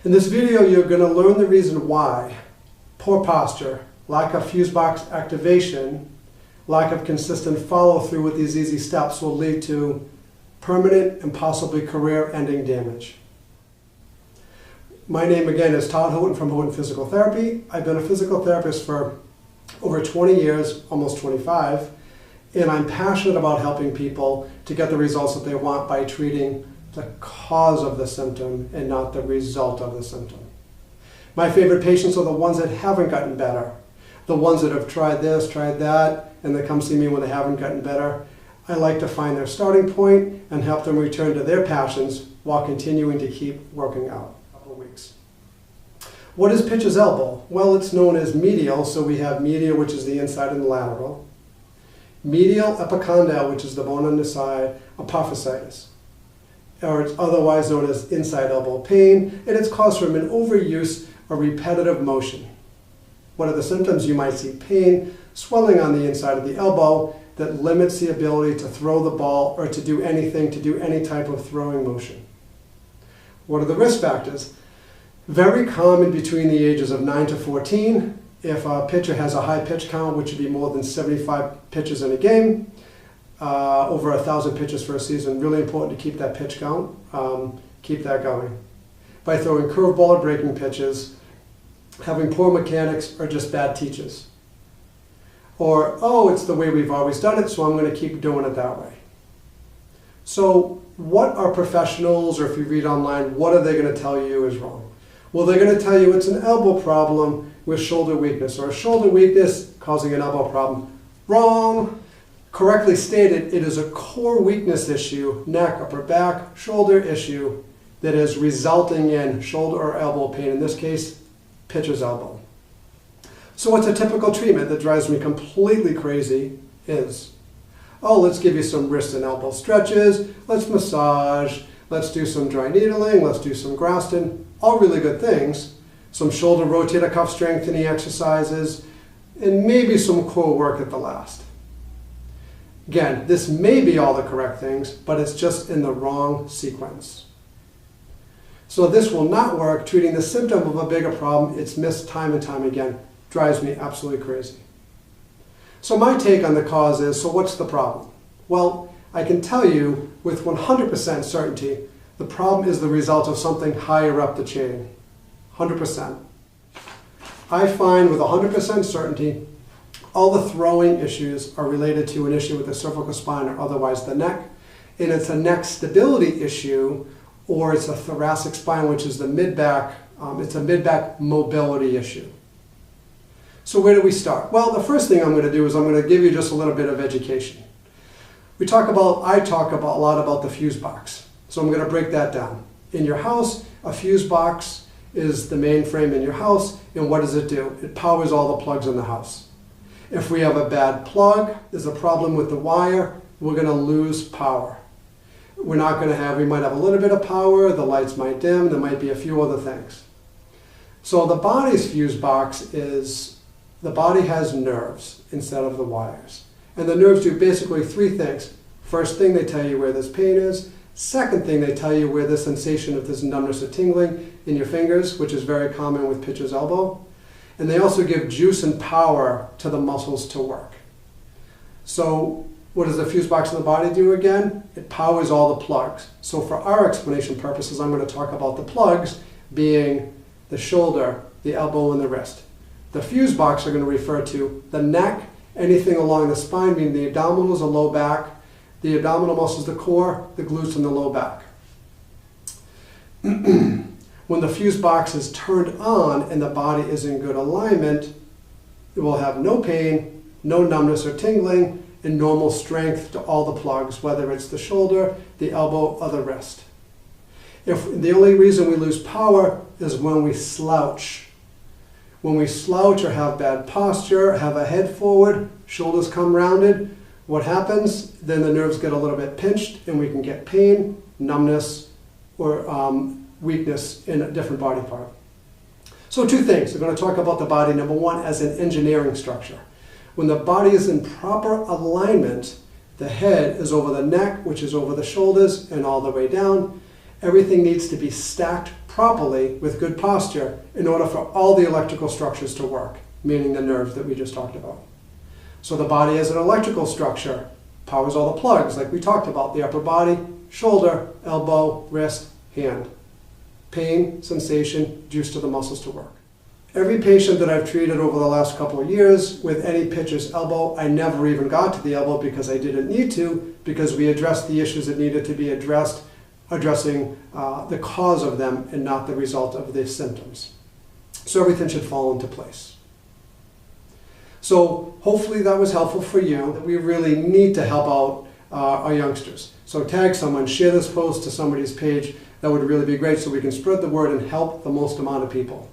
In this video, you're going to learn the reason why poor posture, lack of fuse box activation, lack of consistent follow-through with these easy steps will lead to permanent and possibly career-ending damage. My name again is Todd Houghton from Houghton Physical Therapy. I've been a physical therapist for over 20 years, almost 25, and I'm passionate about helping people to get the results that they want by treating the cause of the symptom and not the result of the symptom. My favorite patients are the ones that haven't gotten better, the ones that have tried this, tried that, and they come see me when they haven't gotten better. I like to find their starting point and help them return to their passions while continuing to keep working out. A couple of weeks. What is pitcher's elbow? Well, it's known as medial, so we have medial, which is the inside, and lateral. Medial epicondyle, which is the bone on the side, apophysitis, or it's otherwise known as inside elbow pain, and it's caused from an overuse or repetitive motion. What are the symptoms? You might see pain, swelling on the inside of the elbow that limits the ability to throw the ball or to do anything, to do any type of throwing motion. What are the risk factors? Very common between the ages of 9 to 14. If a pitcher has a high pitch count, which would be more than 75 pitches in a game, over 1,000 pitches for a season, really important to keep that pitch count, keep that going. By throwing curveball or breaking pitches, having poor mechanics, or just bad teachers. Or, oh, it's the way we've always done it, so I'm going to keep doing it that way. So what are professionals, or if you read online, what are they going to tell you is wrong? Well, they're going to tell you it's an elbow problem with shoulder weakness, or a shoulder weakness causing an elbow problem. Wrong. Correctly stated, it is a core weakness issue, neck, upper back, shoulder issue that is resulting in shoulder or elbow pain, in this case, pitcher's elbow. So what's a typical treatment that drives me completely crazy is, oh, let's give you some wrist and elbow stretches, let's massage, let's do some dry needling, let's do some Graston, all really good things, some shoulder rotator cuff strengthening exercises, and maybe some core work at the last. Again, this may be all the correct things, but it's just in the wrong sequence. So this will not work. Treating the symptom of a bigger problem, it's missed time and time again. Drives me absolutely crazy. So my take on the cause is, so what's the problem? Well, I can tell you with 100% certainty, the problem is the result of something higher up the chain. 100%. I find with 100% certainty, all the throwing issues are related to an issue with the cervical spine or otherwise the neck. And it's a neck stability issue, or it's a thoracic spine, which is the mid-back, it's a mid-back mobility issue. So where do we start? Well, the first thing I'm going to do is I'm going to give you just a little bit of education. I talk about a lot about the fuse box. So I'm going to break that down. In your house, a fuse box is the main frame in your house, and what does it do? It powers all the plugs in the house. If we have a bad plug, there's a problem with the wire, we're going to lose power. We're not going to have, we might have a little bit of power, the lights might dim, there might be a few other things. So the body's fuse box is, the body has nerves instead of the wires. And the nerves do basically three things. First thing, they tell you where this pain is. Second thing, they tell you where the sensation of this numbness or tingling in your fingers, which is very common with pitcher's elbow. And they also give juice and power to the muscles to work. So what does the fuse box in the body do again? It powers all the plugs. So for our explanation purposes, I'm going to talk about the plugs being the shoulder, the elbow, and the wrist. The fuse box are going to refer to the neck, anything along the spine, meaning the abdominals, the low back, the abdominal muscles, the core, the glutes, and the low back. When the fuse box is turned on and the body is in good alignment, it will have no pain, no numbness or tingling, and normal strength to all the plugs, whether it's the shoulder, the elbow, or the wrist. If the only reason we lose power is when we slouch. When we slouch or have bad posture, have a head forward, shoulders come rounded, what happens? Then the nerves get a little bit pinched and we can get pain, numbness, or weakness in a different body part. So two things. We're going to talk about the body, number one, as an engineering structure. When the body is in proper alignment, the head is over the neck, which is over the shoulders and all the way down. Everything needs to be stacked properly with good posture in order for all the electrical structures to work, meaning the nerves that we just talked about. So the body as an electrical structure powers all the plugs, like we talked about, the upper body, shoulder, elbow, wrist, hand. Pain, sensation, juice to the muscles to work. Every patient that I've treated over the last couple of years with any pitcher's elbow, I never even got to the elbow because I didn't need to, because we addressed the issues that needed to be addressed, addressing the cause of them and not the result of the symptoms. So everything should fall into place. So hopefully that was helpful for you, that we really need to help out our youngsters. So tag someone, share this post to somebody's page. That would really be great so we can spread the word and help the most amount of people.